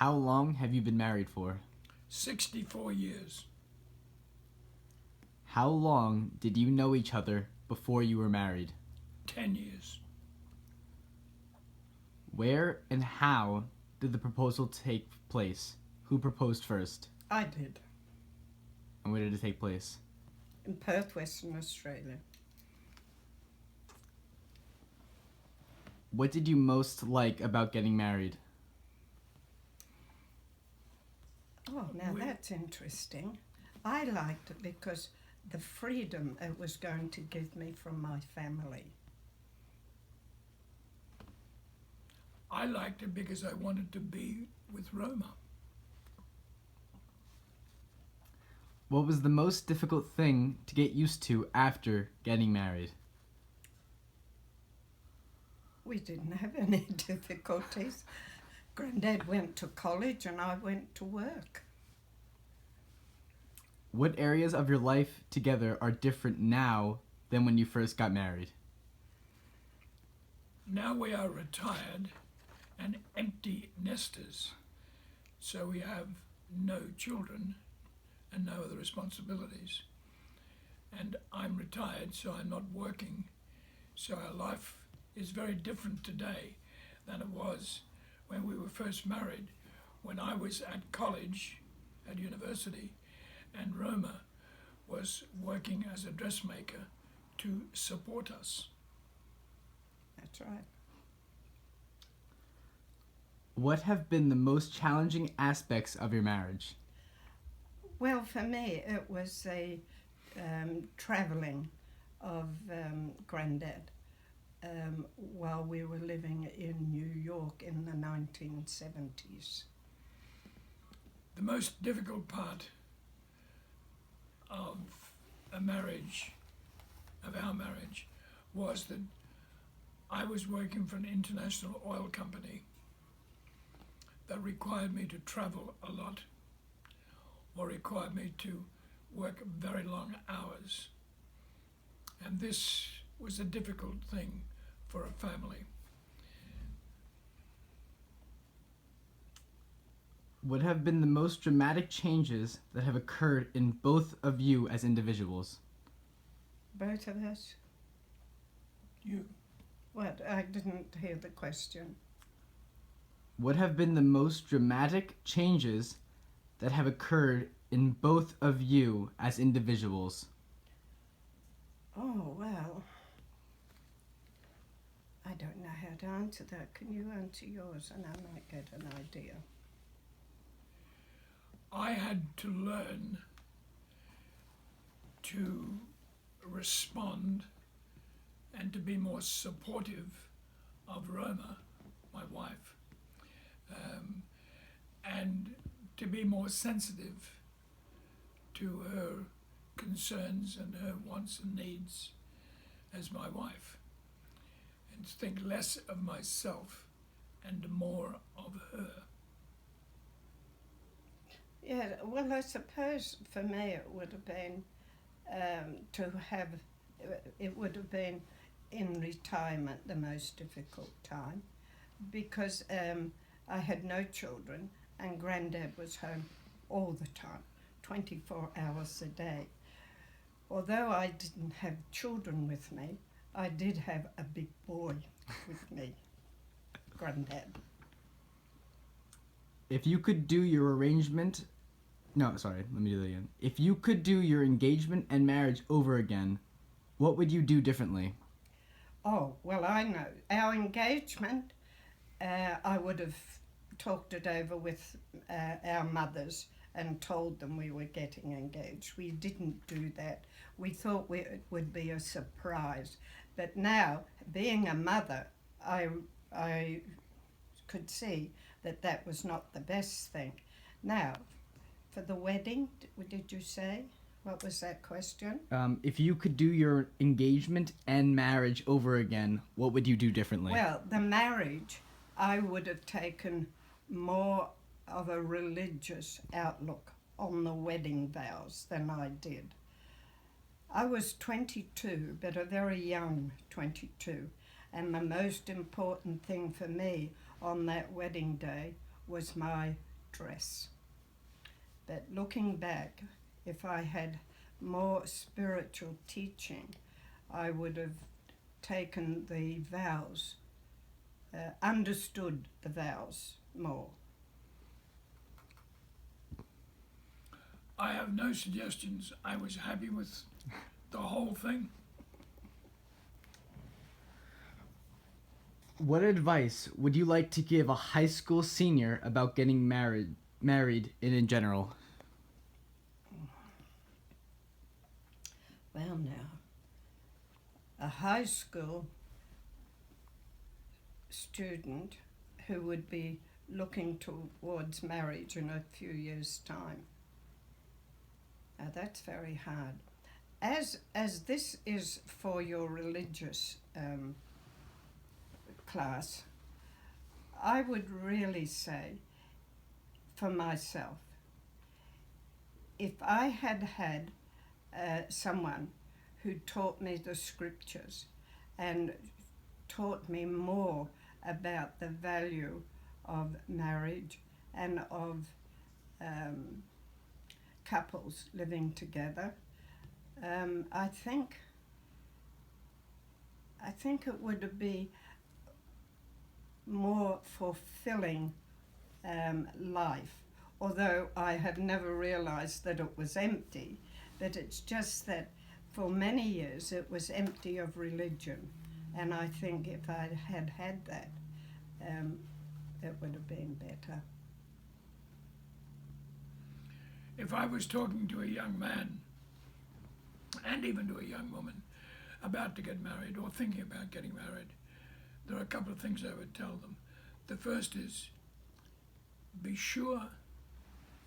How long have you been married for? 64 years. How long did you know each other before you were married? 10 years. Where and how did the proposal take place? Who proposed first? I did, And where did it take place? in Perth, Western Australia. What did you most like about getting married? Oh, now that's interesting. I liked it because the freedom it was going to give me from my family. I liked it because I wanted to be with Roma. What was the most difficult thing to get used to after getting married? We didn't have any difficulties. Granddad went to college and I went to work. What areas of your life together are different now than when you first got married? Now we are retired and empty nesters, so we have no children and no other responsibilities. And I'm retired, so I'm not working, so our life is very different today than it was when we were first married, when I was at college, at university, and Roma was working as a dressmaker to support us. That's right. What have been the most challenging aspects of your marriage? Well, for me, it was the travelling of Granddad while we were living in New York in the 1970s. The most difficult part of our marriage, was that I was working for an international oil company that required me to travel a lot or required me to work very long hours. And this was a difficult thing for a family. What have been the most dramatic changes that have occurred in both of you as individuals? Both of us? You, What? I didn't hear the question. What have been the most dramatic changes that have occurred in both of you as individuals? Oh, well, I don't know how to answer that. Can you answer yours and I might get an idea? I had to learn to respond and to be more supportive of Roma, my wife, and to be more sensitive to her concerns and her wants and needs as my wife, and to think less of myself and more of her. Yeah, well, I suppose for me it would have been it would have been in retirement the most difficult time because I had no children and Granddad was home all the time, 24 hours a day. Although I didn't have children with me, I did have a big boy with me, Granddad. If you could do your arrangement... No, sorry, let me do that again. If you could do your engagement and marriage over again, what would you do differently? Oh, well, I know. Our engagement, I would have talked it over with our mothers and told them we were getting engaged. We didn't do that. We thought it would be a surprise. But now, being a mother, I could see that that was not the best thing. Now, for the wedding, did you say? What was that question? If you could do your engagement and marriage over again, what would you do differently? Well, the marriage, I would have taken more of a religious outlook on the wedding vows than I did. I was 22, but a very young 22, and the most important thing for me on that wedding day was my dress. But looking back, if I had more spiritual teaching, I would have taken the vows, understood the vows more. I have no suggestions. I was happy with the whole thing. What advice would you like to give a high school senior about getting married in general? Well, now, a high school student who would be looking towards marriage in a few years' time. Now, that's very hard. As this is for your religious class, I would really say, for myself, if I had had someone who taught me the scriptures and taught me more about the value of marriage and of couples living together, I think it would be more fulfilling life, although I have never realized that it was empty, but it's just that for many years it was empty of religion, and I think if I had had that, it would have been better. If I was talking to a young man, and even to a young woman, about to get married or thinking about getting married, there are a couple of things I would tell them. The first is, be sure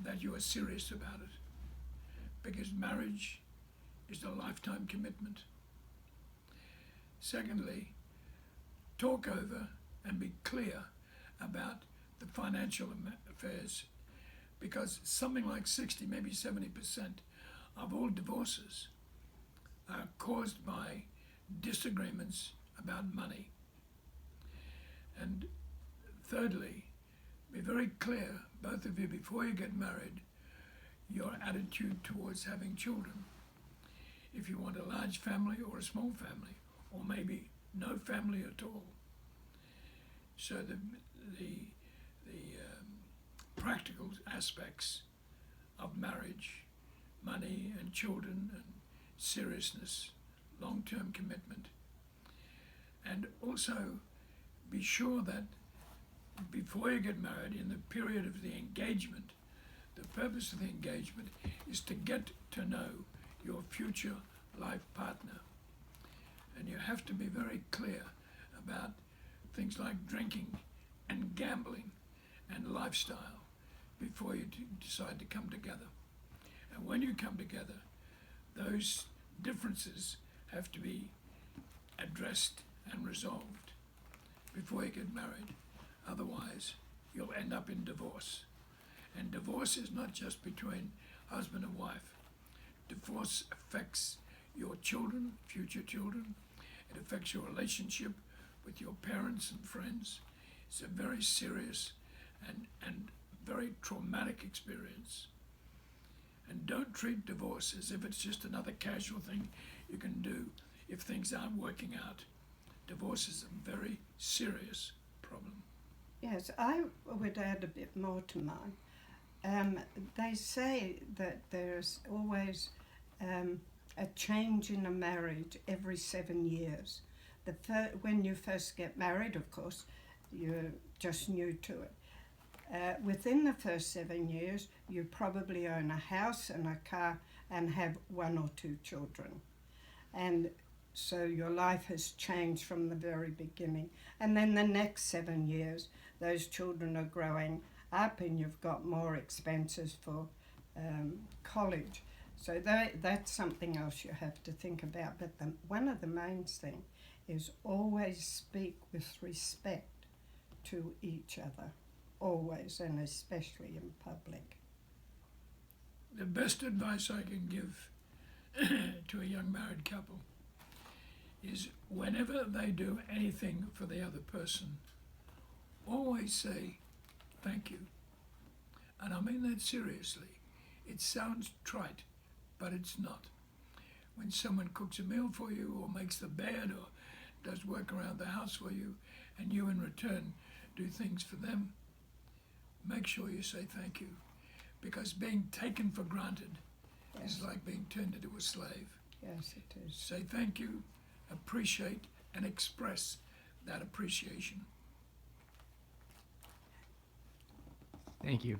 that you are serious about it, because marriage is a lifetime commitment. Secondly, talk over and be clear about the financial affairs, because something like 60, maybe 70% of all divorces are caused by disagreements about money. And thirdly, be very clear, both of you, before you get married, your attitude towards having children. If you want a large family or a small family, or maybe no family at all. So the practical aspects of marriage, money and children and seriousness, long-term commitment. And also be sure that before you get married, in the period of the engagement, the purpose of the engagement is to get to know your future life partner. And you have to be very clear about things like drinking and gambling and lifestyle before you decide to come together. And when you come together, those differences have to be addressed and resolved before you get married. Otherwise, you'll end up in divorce. And divorce is not just between husband and wife. Divorce affects your children, future children. It affects your relationship with your parents and friends. It's a very serious and very traumatic experience. And don't treat divorce as if it's just another casual thing you can do if things aren't working out. Divorce is a very serious problem. Yes, I would add a bit more to mine. They say that there's always a change in a marriage every 7 years. When you first get married, of course, you're just new to it. Within the first 7 years, you probably own a house and a car and have 1 or 2 children. And so your life has changed from the very beginning. And then the next 7 years, those children are growing up and you've got more expenses for college. So that's something else you have to think about. But one of the main things is always speak with respect to each other. Always, and especially in public. The best advice I can give to a young married couple is whenever they do anything for the other person, always say thank you. And I mean that seriously. It sounds trite, but it's not. When someone cooks a meal for you or makes the bed or does work around the house for you and you in return do things for them, make sure you say thank you. Because being taken for granted is like being turned into a slave. Yes, it is. Say thank you, appreciate, and express that appreciation. Thank you.